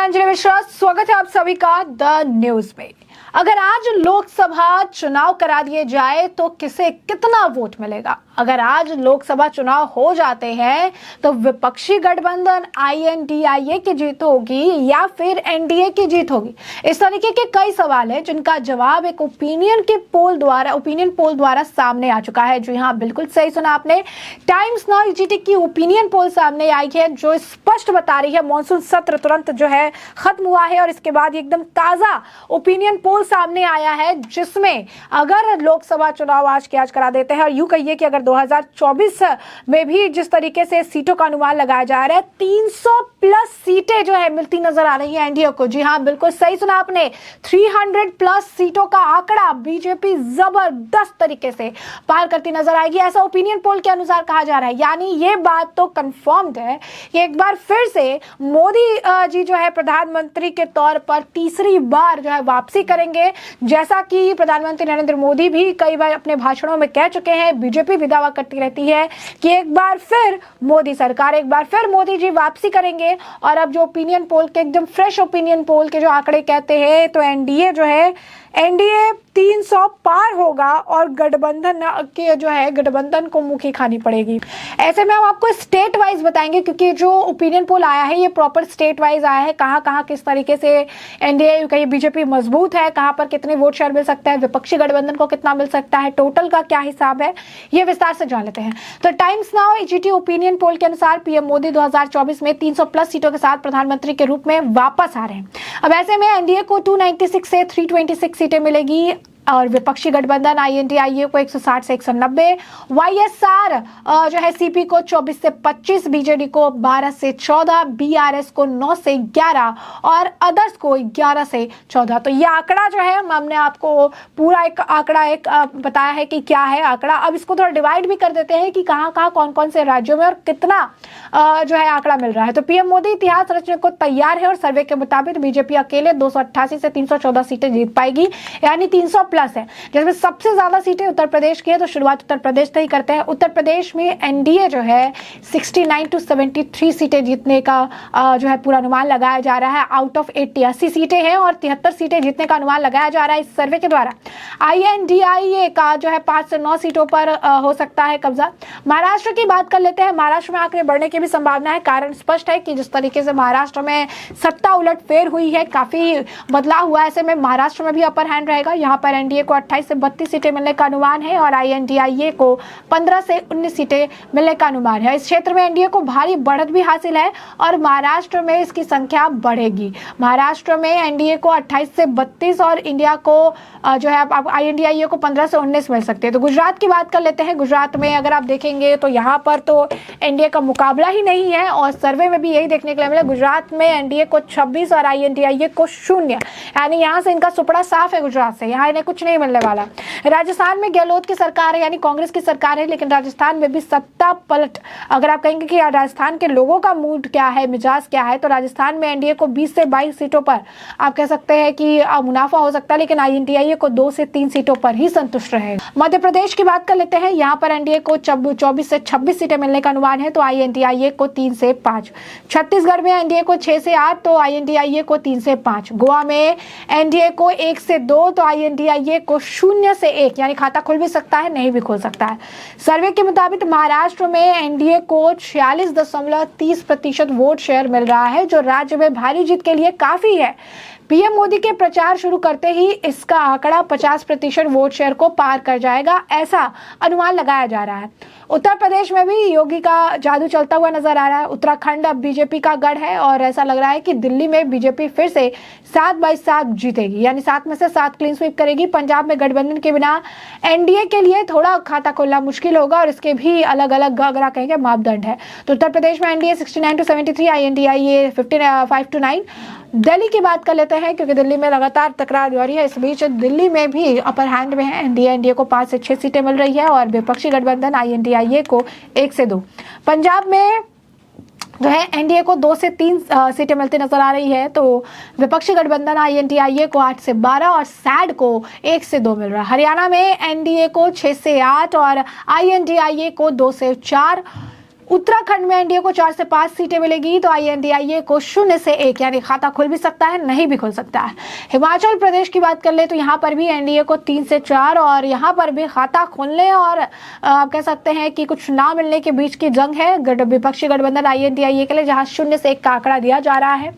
अंजलि मिश्रा, स्वागत है आप सभी का द न्यूज में। अगर आज लोकसभा चुनाव करा दिए जाए तो किसे कितना वोट मिलेगा? अगर आज लोकसभा चुनाव हो जाते हैं तो विपक्षी गठबंधन आईएनडीआईए की जीत होगी या फिर एनडीए की जीत होगी? इस तरीके के कई सवाल हैं जिनका जवाब एक ओपिनियन पोल द्वारा सामने आ चुका है। जी हाँ, बिल्कुल सही सुना आपने। टाइम्स नाउ ईजीटी की ओपिनियन पोल सामने आई है जो स्पष्ट बता रही है मॉनसून सत्र तुरंत जो है खत्म हुआ है और इसके बाद एकदम ताजा ओपिनियन पोल सामने आया है जिसमें अगर लोकसभा चुनाव आज के आज करा देते हैं और यूं कहिए कि अगर 2024 में भी जिस तरीके से सीटों का अनुमान लगाया जा रहा है 300 प्लस सीटें जो है मिलती नजर आ रही है एनडीए को। जी हाँ, बिल्कुल सही सुना आपने। 300 प्लस सीटों का आंकड़ा बीजेपी जबरदस्त तरीके से पार करती नजर आएगी, ऐसा ओपिनियन पोल के अनुसार कहा जा रहा है। यानी ये बात तो कंफर्म्ड है कि एक बार फिर से मोदी जी जो है प्रधानमंत्री के तौर पर तीसरी बार जो है वापसी करेंगे। जैसा कि प्रधानमंत्री नरेंद्र मोदी भी कई बार अपने भाषणों में कह चुके हैं, बीजेपी भी दावा करती रहती है कि एक बार फिर मोदी सरकार, एक बार फिर मोदी जी वापसी करेंगे। और अब जो ओपिनियन पोल के एकदम फ्रेश ओपिनियन पोल के जो आंकड़े कहते हैं तो एनडीए जो है 300 पार होगा और गठबंधन को मुखी खानी पड़ेगी। ऐसे में हम आपको स्टेट वाइज बताएंगे क्योंकि जो ओपिनियन पोल आया है ये प्रॉपर स्टेट वाइज आया है। कहां कहां किस तरीके से एनडीए कहीं बीजेपी मजबूत है, कहां पर कितने वोट शेयर मिल सकता है, विपक्षी गठबंधन को कितना मिल सकता है, टोटल का क्या हिसाब है, ये विस्तार से जान लेते हैं। तो टाइम्स नाउ ईजीटी ओपिनियन पोल के अनुसार पीएम मोदी 2024 में 300 प्लस सीटों के साथ प्रधानमंत्री के रूप में वापस आ रहे हैं। अब ऐसे में एनडीए को 296 से 326 सीटें मिलेगी और विपक्षी गठबंधन आईएनडीआईए को 160 से 190, वाईएसआर जो है सीपी को 24 से 25, बीजेडी को 12 से 14, बीआरएस को 9 से 11 और अदर्स को 11 से 14। तो ये आंकड़ा जो है हमने आपको पूरा एक आंकड़ा बताया है कि क्या है आंकड़ा। अब इसको थोड़ा डिवाइड भी कर देते हैं कि कहां कहां कौन कौन से राज्यों में और कितना जो है आंकड़ा मिल रहा है। तो पीएम मोदी इतिहास रचने को तैयार है और सर्वे के मुताबिक बीजेपी अकेले 288 से 314 सीटें जीत पाएगी, यानी 300 प्लस है। जिसमें सबसे ज्यादा सीटें उत्तर प्रदेश की है, तो शुरुआत उत्तर प्रदेश से ही करते हैं। उत्तर प्रदेश में एनडीए जो है 69 to 73 सीटें जीतने का जो है पूरा अनुमान लगाया जा रहा है। आउट ऑफ 80 सीटें हैं और 73 सीटें जीतने का अनुमान लगाया जा रहा है इस सर्वे के द्वारा। आईएनडीआईए का जो है 5 से 9 सीटों पर हो सकता है कब्जा। महाराष्ट्र की बात कर लेते हैं। महाराष्ट्र में आंकड़े बढ़ने की भी संभावना है। कारण स्पष्ट है कि जिस तरीके से महाराष्ट्र में सत्ता उलटफेर हुई है, काफी बदलाव हुआ है, ऐसे में महाराष्ट्र में भी अपर हैंड रहेगा। यहाँ पर एनडीए को 28 से 32 सीटें मिलने का अनुमान है और आईएनडीआईए को 15 से 19 सीटें मिलने का अनुमान है। इस क्षेत्र में एनडीए को भारी बढ़त भी हासिल है और महाराष्ट्र में इसकी संख्या बढ़ेगी। महाराष्ट्र में एनडीए को 28 से 32 और इंडिया को जो है आईएनडीआईए को 15 से 19 मिल सकते हैं। तो गुजरात की बात कर लेते हैं। गुजरात में अगर आप देखेंगे तो यहाँ पर तो एनडीए का मुकाबला ही नहीं है और सर्वे में भी यही देखने के लिए मिला। गुजरात में एनडीए को 26 और आईएनडीआईए को 0, यानी यहाँ से इनका सुपड़ा साफ है। गुजरात से यहाँ इन्हें कुछ नहीं मिलने वाला। राजस्थान में गहलोत की सरकार है, यानी कांग्रेस की सरकार है, लेकिन राजस्थान में भी सत्ता पलट। अगर आप कहेंगे कि राजस्थान के लोगों का मूड क्या है, मिजाज क्या है, तो राजस्थान में एनडीए को 20 से 22 सीटों पर आप कह सकते हैं कि मुनाफा हो सकता है, लेकिन आईएनडीआईए को 2 से 3 सीटों पर ही संतुष्ट रहेगा। मध्य प्रदेश की बात कर लेते हैं। यहाँ पर एनडीए को 24 से 26 सीटें मिलने का अनुमान है, तो आईएनडीआईए को 3 से 5। छत्तीसगढ़ में एनडीए को 6 से 8, तो आईएनडीआईए को 3 से 5। गोवा में एनडीए को 1 से 2, तो आईएनडीआईए को 0 से 1, यानी खाता खुल भी सकता है, नहीं भी खुल सकता है। सर्वे के मुताबिक महाराष्ट्र में एनडीए को 46.30% वोट शेयर मिल रहा है, जो राज्य में भारी जीत के लिए काफी है। पीएम मोदी के प्रचार शुरू करते ही इसका आंकड़ा 50% वोट शेयर को पार कर जाएगा, ऐसा अनुमान लगाया जा रहा है। उत्तर प्रदेश में भी योगी का जादू चलता हुआ नजर आ रहा है। उत्तराखंड अब बीजेपी का गढ़ है और ऐसा लग रहा है कि दिल्ली में बीजेपी फिर से 7/7 जीतेगी, यानी 7 में से 7 क्लीन स्वीप करेगी। पंजाब में गठबंधन के बिना एनडीए के लिए थोड़ा खाता खोलना मुश्किल होगा और इसके भी अलग अलग अगर आप कहेंगे मापदंड है। तो उत्तर प्रदेश में NDA 69 to 73, INDIA 5 to 9। Delhi की बात कर लेते हैं क्योंकि दिल्ली में लगातार तकरार जारी है। इस बीच दिल्ली में भी अपर हैंड में है एनडीए को 5 से 6 सीटें मिल रही है और विपक्षी गठबंधन आईएनडीआईए को 1 से 2। पंजाब में जो है एनडीए को 2 से 3 सीटें मिलती नजर आ रही है, तो विपक्षी गठबंधन आईएनडीआईए को 8 से 12 और सैड को 1 से 2 मिल रहा है। हरियाणा में एनडीए को 6 से 8 और आईएनडीआईए को 2 से 4। उत्तराखंड में एनडीए को 4 से 5 सीटें मिलेगी तो आईएनडीआईए को 0 से 1 यानी खाता खुल भी सकता है, नहीं भी खुल सकता है। हिमाचल प्रदेश की बात कर ले तो यहाँ पर भी एनडीए को 3 से 4 और यहाँ पर भी खाता खुलने और आप कह सकते हैं कि कुछ ना मिलने के बीच की जंग है विपक्षी गठबंधन आईएनडीआईए के लिए, जहाँ 0 से 1 का आंकड़ा दिया जा रहा है।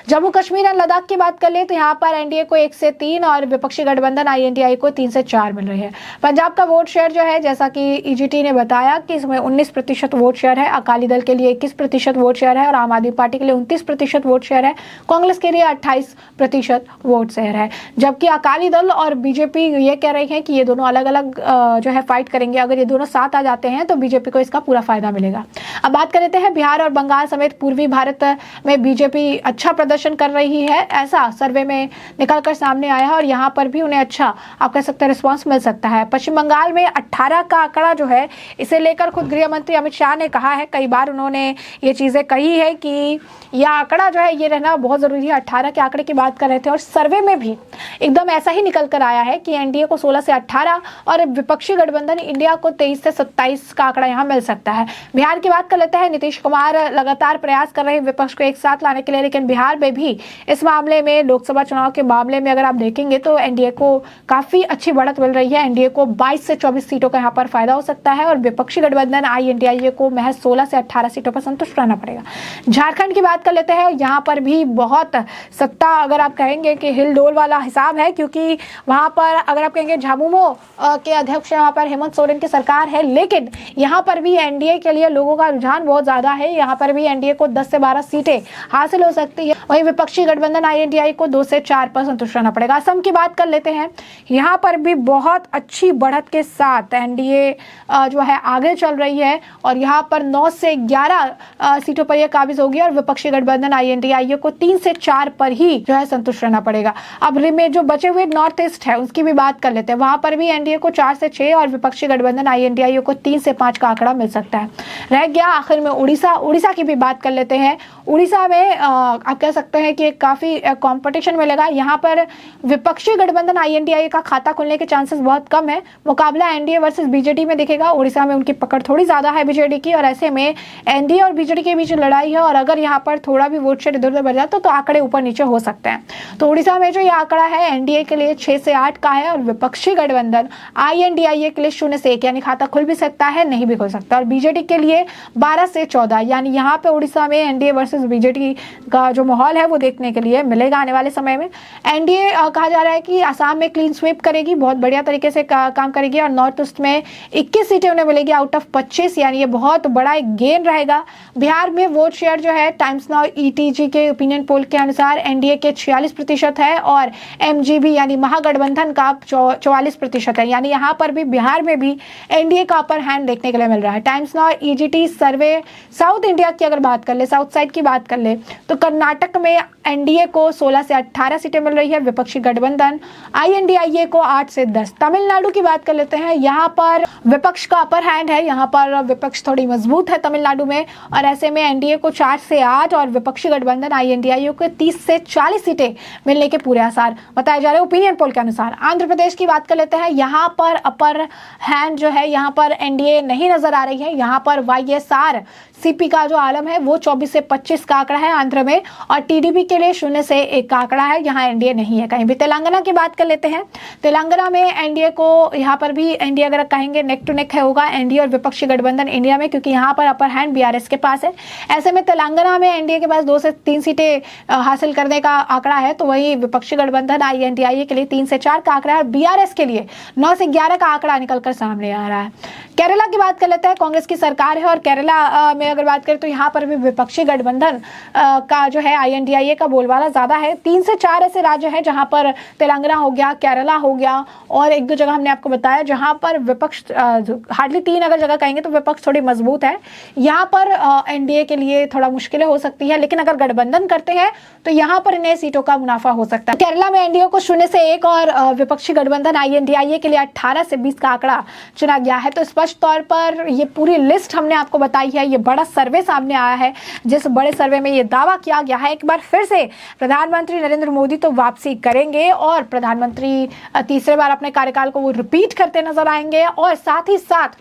जम्मू कश्मीर और लद्दाख की बात कर ले तो यहाँ पर एनडीए को 1 से 3 और विपक्षी गठबंधन आईएनडीआईए को 3 से 4 मिल रही है। पंजाब का वोट शेयर जो है, जैसा कि ईजीटी ने बताया कि इसमें 19% वोट शेयर है, अकाली दल के लिए 21% वोट शेयर है और आम आदमी पार्टी के लिए 29% वोट शेयर है, कांग्रेस के लिए 28% वोट शेयर है। जबकि अकाली दल और बीजेपी ये कह रही है कि ये दोनों अलग अलग जो है फाइट करेंगे, अगर ये दोनों साथ आ जाते हैं तो बीजेपी को इसका पूरा फायदा मिलेगा। अब बात कर लेते हैं बिहार और बंगाल समेत पूर्वी भारत में बीजेपी अच्छा प्रदर्शन कर रही है, ऐसा सर्वे में निकलकर सामने आया है और यहाँ पर भी उन्हें अच्छा आप कह सकते हैं रिस्पॉन्स मिल सकता है। पश्चिम बंगाल में 18 का आंकड़ा जो है, इसे लेकर खुद गृह मंत्री अमित शाह ने कहा है, कई बार उन्होंने ये चीजें कही है कि यह आंकड़ा जो है ये रहना बहुत जरूरी है। 18 के आंकड़े की बात कर रहे थे और सर्वे में भी एकदम ऐसा ही निकल कर आया है कि एनडीए को 16 से 18 और विपक्षी गठबंधन इंडिया को 23 से 27 का आंकड़ा यहाँ मिल सकता है। बिहार की बात कर लेते हैं। नीतीश कुमार लगातार प्रयास कर रहे हैं विपक्ष को एक साथ लाने के लिए, लेकिन बिहार में भी इस मामले में लोकसभा चुनाव के मामले में अगर आप देखेंगे तो एनडीए को काफी अच्छी बढ़त मिल रही है। एनडीए को 22 से 24 सीटों का यहाँ पर फायदा हो सकता है और विपक्षी गठबंधन आईएनडीआईए को महज 16 से 18 सीटों पर संतुष्ट रहना पड़ेगा। झारखंड की बात कर लेते हैं। यहाँ पर भी बहुत सत्ता अगर आप कहेंगे कि हिलडोल वाला हिसाब है, क्योंकि वहां पर अगर आप कहेंगे झामुमो के अध्यक्ष यहाँ पर हेमंत सोरेन की सरकार है, लेकिन यहाँ पर भी एनडीए के लिए लोगों का रुझान बहुत ज्यादा है। यहाँ पर भी एनडीए को 10 से 12 सीटें हासिल हो सकती है, वहीं विपक्षी गठबंधन आईएनडीआईए को 2 से 4 पर संतुष्ट रहना पड़ेगा। असम की बात कर लेते हैं। यहाँ पर भी बहुत अच्छी बढ़त के साथ एनडीए जो है आगे चल रही है और यहाँ पर 9 से 11 सीटों पर यह काबिज होगी और विपक्षी गठबंधन आईएनडीआईए को 3 से 4 पर ही जो है संतुष्ट रहना पड़ेगा। अब में जो बचे हुए नॉर्थ ईस्ट है उसकी भी बात कर लेते हैं। वहां पर भी एनडीए को 4 से 6 और विपक्षी गठबंधन आईएनडीआईए को 3 से 5 का आंकड़ा मिल सकता है। रह गया आखिर में उड़ीसा की भी बात कर लेते हैं। उड़ीसा में आप कह सकते हैं कि काफी कंपटीशन मिलेगा। यहाँ पर विपक्षी गठबंधन आईएनडीआईए का खाता खुलने के चांसेस बहुत कम है। मुकाबला एनडीए वर्सेस बीजेडी में दिखेगा। उड़ीसा में उनकी पकड़ थोड़ी ज्यादा है बीजेडी की और ऐसे में एनडीए और बीजेडी के बीच लड़ाई है और अगर यहाँ पर थोड़ा भी वोट शेयर इधर उधर बढ़ जाता तो आंकड़े ऊपर नीचे हो सकते हैं। तो उड़ीसा में जो ये आंकड़ा है एनडीए के लिए 6 से 8 का है और विपक्षी गठबंधन आईएनडीआईए के लिए 0 से 1 यानी खाता खुल भी सकता है, नहीं भी खुल सकता, और बीजेडी के लिए 12 से 14 यानी यहाँ पे उड़ीसा में एनडीए वर्सेस बीजेडी का जो माहौल है वो देखने के लिए मिलेगा आने वाले समय में। एनडीए कहा जा रहा है कि असम में क्लीन स्वीप करेगी, बहुत बढ़िया तरीके से काम करेगी और नॉर्थ ईस्ट में 21 सीटें उन्हें मिलेगी आउट ऑफ 25 यानी ये बहुत बड़ा एक गेन रहेगा। बिहार में वोट शेयर जो है टाइम्स नाउ ईटीजी के ओपिनियन पोल के अनुसार एनडीए के 46% है और एमजीबी यानी महागठबंधन का 44% है, यानी यहाँ पर भी बिहार में भी एनडीए का अपर हैंड देखने के लिए मिल रहा है। टाइम्स नाउ ईजीटी सर्वे साउथ इंडिया की अगर बात कर ले, साउथ साइड की बात कर ले तो कर्नाटक में एनडीए को 16 से 18 सीटें मिल रही है, विपक्षी गठबंधन आईएनडीआईए को 8 से 10। तमिलनाडु की बात कर लेते हैं। यहाँ पर विपक्ष का अपर हैंड है, यहाँ पर विपक्ष थोड़ी मजबूत है तमिलनाडु में और ऐसे में एनडीए को 4 से 8 और विपक्षी गठबंधन आईएनडीआईए को 30 से 40 सीटें मिलने के पूरे आसार बताए जा रहे हैं ओपिनियन पोल के अनुसार। आंध्र प्रदेश की बात कर लेते हैं। यहाँ पर अपर हैंड जो है यहाँ पर एनडीए नहीं नजर आ रही है। यहाँ पर वाईएसआर सीपी का जो आलम है वो 24 से 25 का आंकड़ा है आंध्र में और टीडीपी के लिए 0 से 1 का आंकड़ा है, यहाँ एनडीए नहीं है कहीं भी। तेलंगाना की बात कर लेते हैं। तेलंगाना में एनडीए को यहाँ पर भी एनडीए अगर कहेंगे नेक टू नेक है होगा एनडीए और विपक्षी गठबंधन इंडिया में, क्योंकि यहाँ पर अपर हैंड बीआरएस के पास है। ऐसे में तेलंगाना में एनडीए के पास 2 से 3 सीटें हासिल करने का आंकड़ा है, तो वही विपक्षी गठबंधन आईएनडीआईए के लिए 3 से 4 का आंकड़ा है और बीआरएस के लिए 9 से 11 का आंकड़ा निकलकर सामने आ रहा है। केरला की बात कर लेते हैं। कांग्रेस की सरकार है और केरला में अगर बात करें तो यहाँ पर भी विपक्षी गठबंधन का जो है आईएनडीआईए का बोलबाला ज्यादा है। 3 से 4 ऐसे राज्य हैं जहां पर तेलंगाना हो गया, केरला हो गया और 1-2 जगह हमने आपको बताया जहां पर विपक्ष हार्डली 3 अगर जगह कहेंगे तो विपक्ष थोड़ी मजबूत है। यहाँ पर एनडीए के लिए थोड़ा मुश्किलें हो सकती है, लेकिन अगर गठबंधन करते हैं तो यहाँ पर इन्हें सीटों का मुनाफा हो सकता है। केरला में एनडीए को 0 से 1 और विपक्षी गठबंधन आईएनडीआईए के लिए 18 से 20 का आंकड़ा चुना गया है। तो स्पष्ट तौर पर ये पूरी लिस्ट हमने आपको बताई है। ये बड़ा सर्वे सामने आया है, जिस बड़े सर्वे में ये दावा किया गया है एक बार फिर से प्रधानमंत्री नरेंद्र मोदी तो वापसी करेंगे और प्रधानमंत्री तीसरे बार अपने कार्यकाल को वो रिपीट करते नजर आएंगे और साथ ही साथ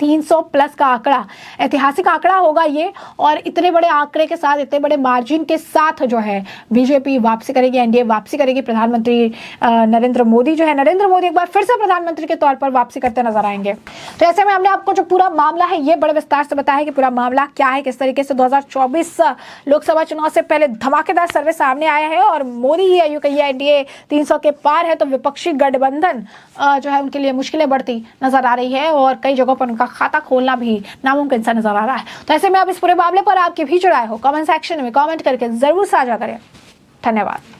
300 प्लस का आंकड़ा, ऐतिहासिक आंकड़ा होगा ये। और इतने बड़े आंकड़े के साथ, इतने बड़े मार्जिन के साथ जो है बीजेपी वापसी करेगी, एनडीए वापसी करेगी। प्रधानमंत्री नरेंद्र मोदी जो है, नरेंद्र मोदी एक बार फिर से प्रधानमंत्री के तौर पर वापसी करते नजर आएंगे। तो ऐसे में हमने आपको जो पूरा मामला है ये बड़े विस्तार से बताया कि पूरा मामला क्या है, किस तरीके से 2024 लोकसभा चुनाव से पहले धमाकेदार सर्वे सामने आया है और मोदी ही यूं कहिए एनडीए 300 के पार है, तो विपक्षी गठबंधन जो है उनके लिए मुश्किलें बढ़ती नजर आ रही है और कई जगहों पर उनका खाता खोलना भी नामुमकिन सा नजर आ रहा है। तो ऐसे में आप इस पूरे मामले पर आपकी भी राय हो कमेंट सेक्शन में कमेंट करके जरूर साझा करें। धन्यवाद।